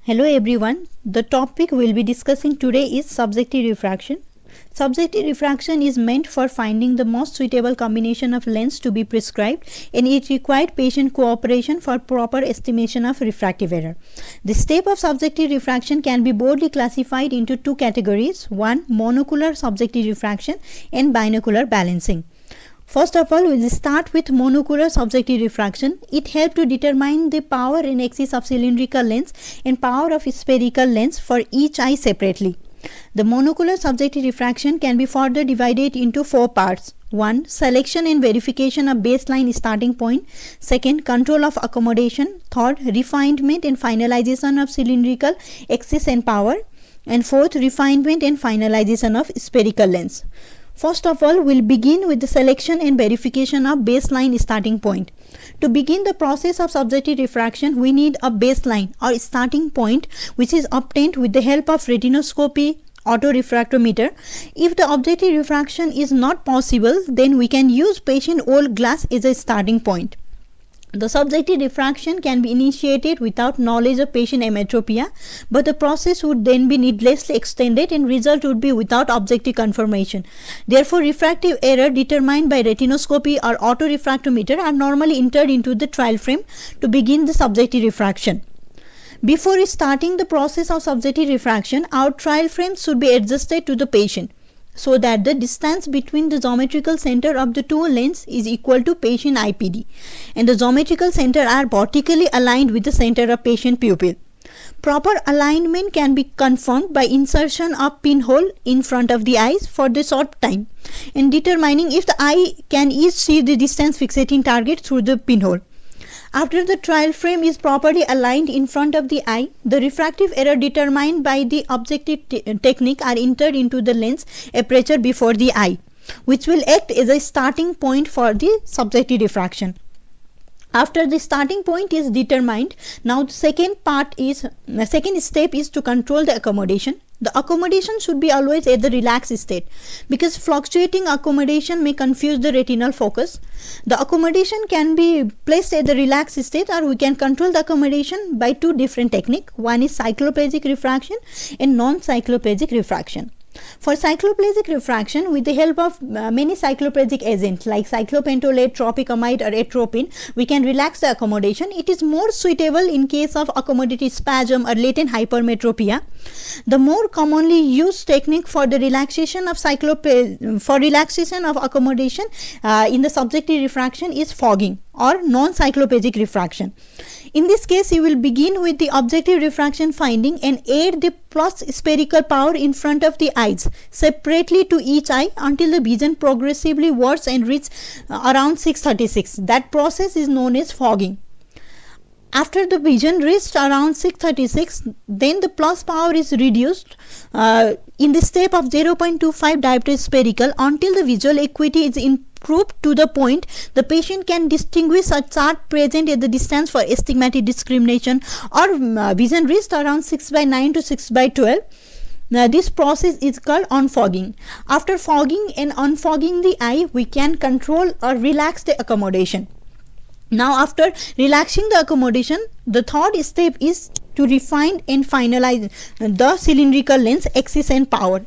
Hello everyone, the topic we'll be discussing today is subjective refraction. Subjective refraction is meant for finding the most suitable combination of lens to be prescribed, and it required patient cooperation for proper estimation of refractive error. The step of subjective refraction can be broadly classified into two categories: one, monocular subjective refraction, and binocular balancing. First of all, we will start with monocular subjective refraction. It helps to determine the power and axis of cylindrical lens and power of spherical lens for each eye separately. The monocular subjective refraction can be further divided into four parts. 1. Selection and verification of baseline starting point. 2. Control of accommodation. 3. Refinement and finalization of cylindrical axis and power. And 4. Refinement and finalization of spherical lens. First of all, we'll begin with the selection and verification of baseline starting point. To begin the process of subjective refraction, we need a baseline or starting point which is obtained with the help of retinoscopy, autorefractometer. If the objective refraction is not possible, then we can use patient old glass as a starting point. The subjective refraction can be initiated without knowledge of patient emmetropia, but the process would then be needlessly extended and result would be without objective confirmation. Therefore, refractive error determined by retinoscopy or autorefractometer are normally entered into the trial frame to begin the subjective refraction. Before starting the process of subjective refraction, our trial frame should be adjusted to the patient, so that the distance between the geometrical center of the two lenses is equal to patient IPD, and the geometrical center are vertically aligned with the center of patient pupil. Proper alignment can be confirmed by insertion of pinhole in front of the eyes for the short time and determining if the eye can each see the distance fixating target through the pinhole. After the trial frame is properly aligned in front of the eye, the refractive error determined by the objective technique are entered into the lens aperture before the eye, which will act as a starting point for the subjective refraction. After the starting point is determined, now the second step is to control the accommodation. The accommodation should be always at the relaxed state, because fluctuating accommodation may confuse the retinal focus. The accommodation can be placed at the relaxed state, or we can control the accommodation by two different techniques. One is cycloplegic refraction and non-cycloplegic refraction. For cycloplegic refraction, with the help of many cycloplegic agents like cyclopentolate, tropicamide or atropine, we can relax the accommodation. It is more suitable in case of accommodative spasm or latent hypermetropia. The more commonly used technique for the relaxation of accommodation in the subjective refraction is fogging or non-cycloplegic refraction. In this case, you will begin with the objective refraction finding and add the plus spherical power in front of the eyes separately to each eye until the vision progressively worsens and reaches around 636. That process is known as fogging. After the vision reached around 636, then the plus power is reduced in the step of 0.25 diopter spherical until the visual acuity is improved to the point the patient can distinguish a chart present at the distance for astigmatic discrimination, or vision reached around 6/9 to 6/12. Now, this process is called unfogging. After fogging and unfogging the eye, we can control or relax the accommodation. Now, after relaxing the accommodation, the third step is to refine and finalize the cylindrical lens axis and power.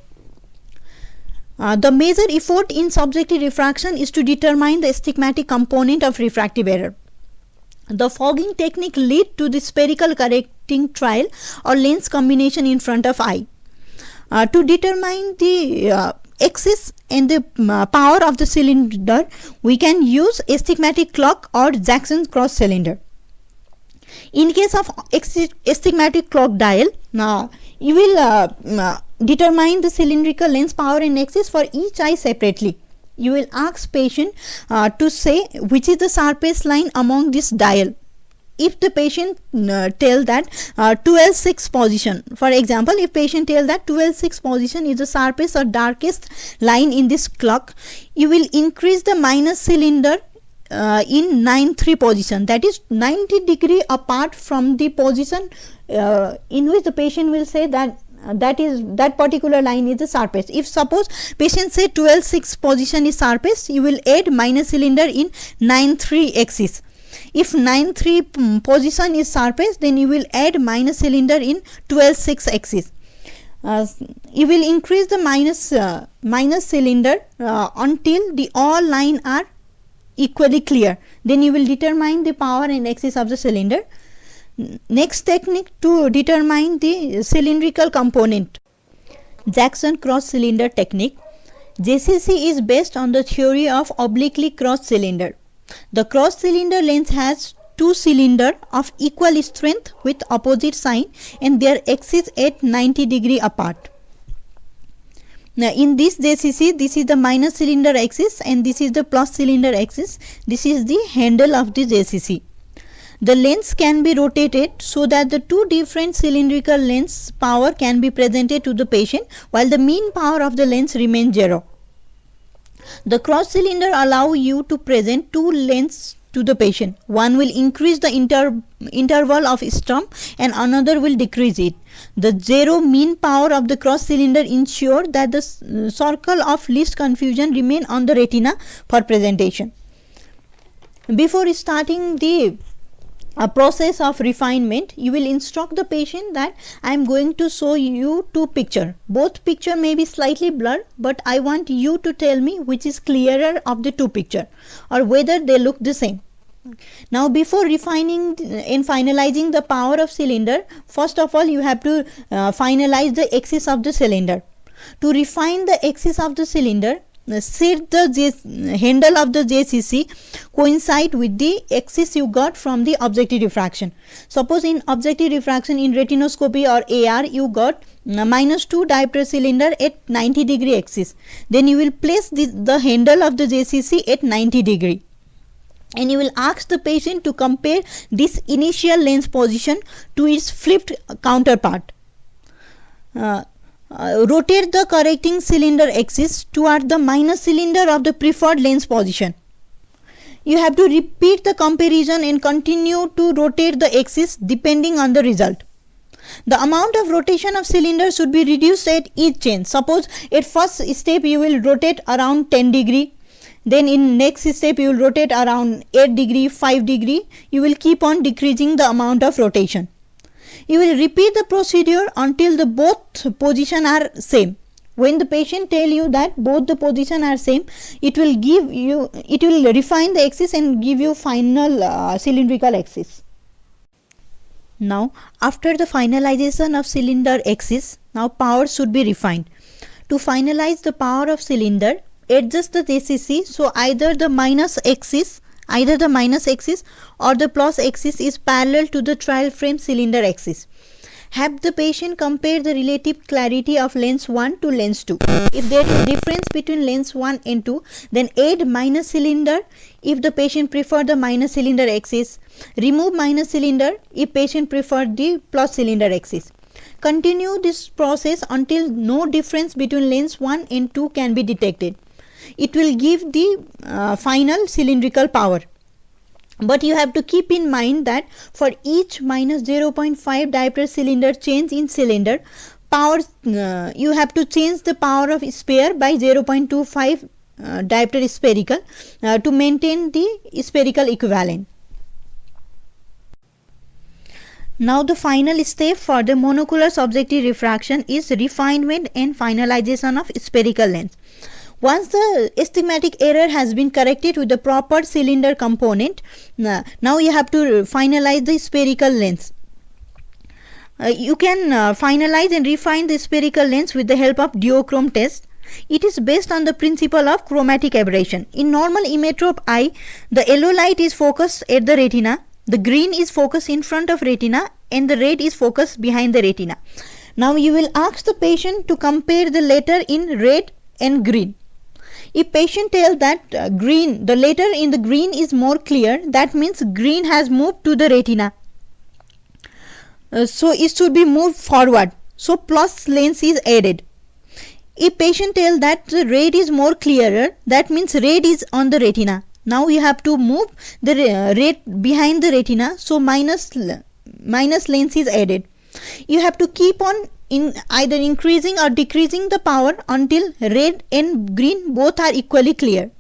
The major effort in subjective refraction is to determine the astigmatic component of refractive error. The fogging technique leads to the spherical correcting trial or lens combination in front of eye. To determine the axis and the power of the cylinder, we can use astigmatic clock or Jackson cross cylinder. In case of astigmatic clock dial, you will determine the cylindrical lens power and axis for each eye separately. You will ask patient to say which is the sharpest line among this dial. If the patient tell that 12/6 position, for example, if patient tell that 12/6 position is the sharpest or darkest line in this clock, you will increase the minus cylinder in 9/3 position, that is 90 degree apart from the position in which the patient will say that that particular line is the sharpest. If suppose patient say 12/6 position is sharpest, you will add minus cylinder in 9/3 axis. If 9-3 position is sharpest, then you will add minus cylinder in 12-6 axis. You will increase the minus cylinder until the all line are equally clear. Then you will determine the power and axis of the cylinder. Next technique to determine the cylindrical component, Jackson cross cylinder technique. JCC is based on the theory of obliquely crossed cylinder. The cross cylinder lens has two cylinders of equal strength with opposite sign and their axis at 90 degree apart. Now in this JCC, this is the minus cylinder axis and this is the plus cylinder axis. This is the handle of the JCC. The lens can be rotated so that the two different cylindrical lens power can be presented to the patient while the mean power of the lens remains 0. The cross cylinder allow you to present two lens to the patient. One will increase the interval of strum and another will decrease it. The 0 mean power of the cross cylinder ensure that the circle of least confusion remain on the retina for presentation. Before starting the a process of refinement, you will instruct the patient that I am going to show you two pictures. Both picture may be slightly blurred, but I want you to tell me which is clearer of the two picture or whether they look the same. Now before refining and finalizing the power of cylinder, first of all you have to finalize the axis of the cylinder. To refine the axis of the cylinder, set the handle of the JCC coincide with the axis you got from the objective diffraction. Suppose in objective diffraction in retinoscopy or AR you got -2 diopter cylinder at 90 degree axis. Then you will place the handle of the JCC at 90 degree. And you will ask the patient to compare this initial lens position to its flipped counterpart. Rotate the correcting cylinder axis toward the minus cylinder of the preferred lens position. You have to repeat the comparison and continue to rotate the axis depending on the result. The amount of rotation of cylinder should be reduced at each change. Suppose at first step you will rotate around 10 degree. Then in next step you will rotate around 8 degree, 5 degree. You will keep on decreasing the amount of rotation. You will repeat the procedure until the both position are same. When the patient tell you that both the position are same, it will refine the axis and give you final cylindrical axis. Now after the finalization of cylinder axis, now power should be refined. To finalize the power of cylinder, adjust the JCC so either the minus axis or the plus axis is parallel to the trial frame cylinder axis. Have the patient compare the relative clarity of lens 1 to lens 2. If there is difference between lens 1 and 2, then add minus cylinder if the patient prefer the minus cylinder axis. Remove minus cylinder if patient prefer the plus cylinder axis. Continue this process until no difference between lens 1 and 2 can be detected. It will give the final cylindrical power. But you have to keep in mind that for each minus 0.5 diopter cylinder change in cylinder, power you have to change the power of sphere by 0.25 diopter spherical to maintain the spherical equivalent. Now the final step for the monocular subjective refraction is refinement and finalization of spherical lens. Once the schematic error has been corrected with the proper cylinder component, now you have to finalize the spherical lens. You can finalize and refine the spherical lens with the help of duochrome test. It is based on the principle of chromatic aberration. In normal emmetrope eye, the yellow light is focused at the retina, the green is focused in front of retina, and the red is focused behind the retina. Now you will ask the patient to compare the letter in red and green. If patient tells that the letter in the green is more clear, that means green has moved to the retina. So it should be moved forward. So plus lens is added. If patient tells that the red is more clearer, that means red is on the retina. Now you have to move the red behind the retina. So minus lens is added. You have to keep on either increasing or decreasing the power until red and green both are equally clear.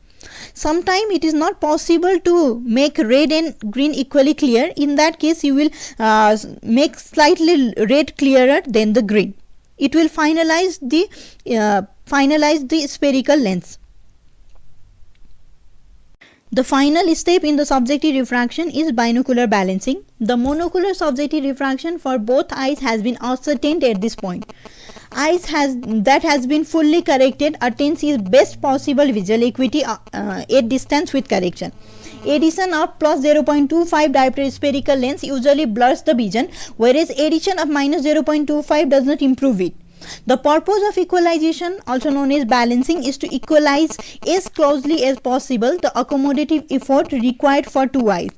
Sometimes it is not possible to make red and green equally clear. In that case, you will make slightly red clearer than the green. It will finalize the spherical lens. The final step in the subjective refraction is binocular balancing. The monocular subjective refraction for both eyes has been ascertained at this point. Eyes that has been fully corrected attains its best possible visual acuity at distance with correction. Addition of plus 0.25 diopter spherical lens usually blurs the vision, whereas addition of minus 0.25 does not improve it. The purpose of equalization, also known as balancing, is to equalize as closely as possible the accommodative effort required for two eyes.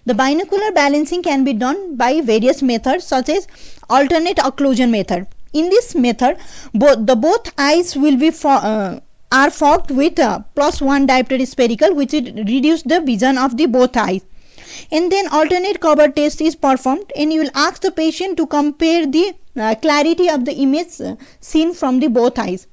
The binocular balancing can be done by various methods such as alternate occlusion method. In this method, both eyes will be are fogged with plus 1 diopter spherical, which will reduce the vision of the both eyes. And then alternate cover test is performed, and you will ask the patient to compare the clarity of the image seen from the both eyes.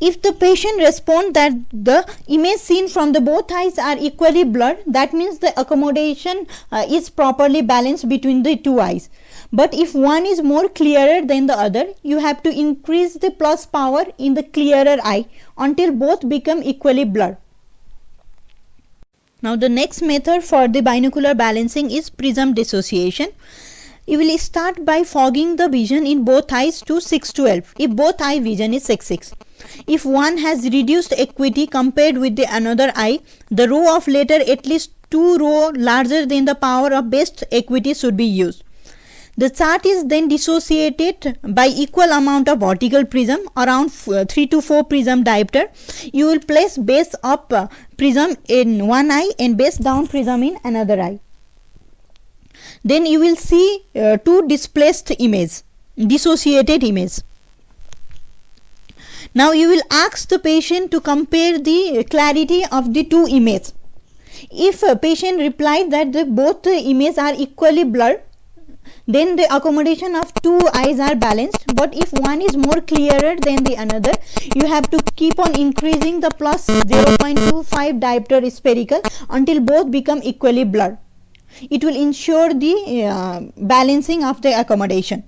If the patient responds that the image seen from the both eyes are equally blurred, that means the accommodation is properly balanced between the two eyes. But if one is more clearer than the other, you have to increase the plus power in the clearer eye until both become equally blurred. Now the next method for the binocular balancing is prism dissociation. You will start by fogging the vision in both eyes to 6/12 if both eye vision is 6/6. If one has reduced acuity compared with the another eye, the row of letter at least 2 rows larger than the power of best acuity should be used. The chart is then dissociated by equal amount of vertical prism, around 3 to 4 prism diopter. You will place base up prism in one eye and base down prism in another eye. Then you will see two displaced image, dissociated image. Now you will ask the patient to compare the clarity of the two images. If a patient replied that both the images are equally blurred, then the accommodation of two eyes are balanced. But if one is more clearer than the another, you have to keep on increasing the plus 0.25 diopter spherical until both become equally blurred. It will ensure the balancing of the accommodation.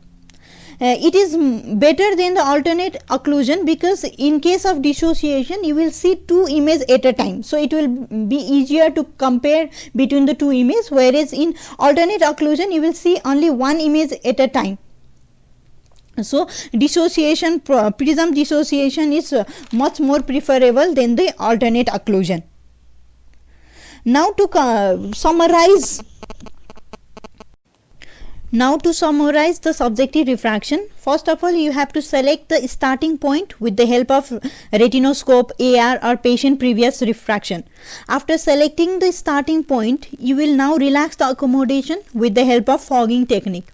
It is better than the alternate occlusion because in case of dissociation you will see two images at a time, so it will be easier to compare between the two images, whereas in alternate occlusion you will see only one image at a time. So dissociation, prism dissociation is much more preferable than the alternate occlusion. Now to summarize the subjective refraction, first of all you have to select the starting point with the help of retinoscope, AR or patient previous refraction. After selecting the starting point, you will now relax the accommodation with the help of fogging technique.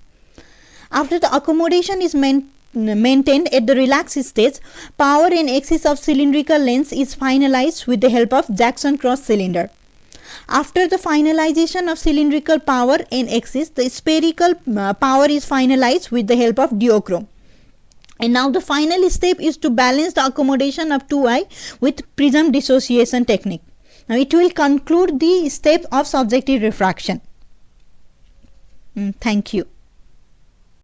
After the accommodation is maintained at the relaxed stage, power and axis of cylindrical lens is finalized with the help of Jackson cross cylinder. After the finalization of cylindrical power and axis, the spherical power is finalized with the help of duochrome. And now the final step is to balance the accommodation of two eyes with prism dissociation technique. Now it will conclude the step of subjective refraction. Thank you.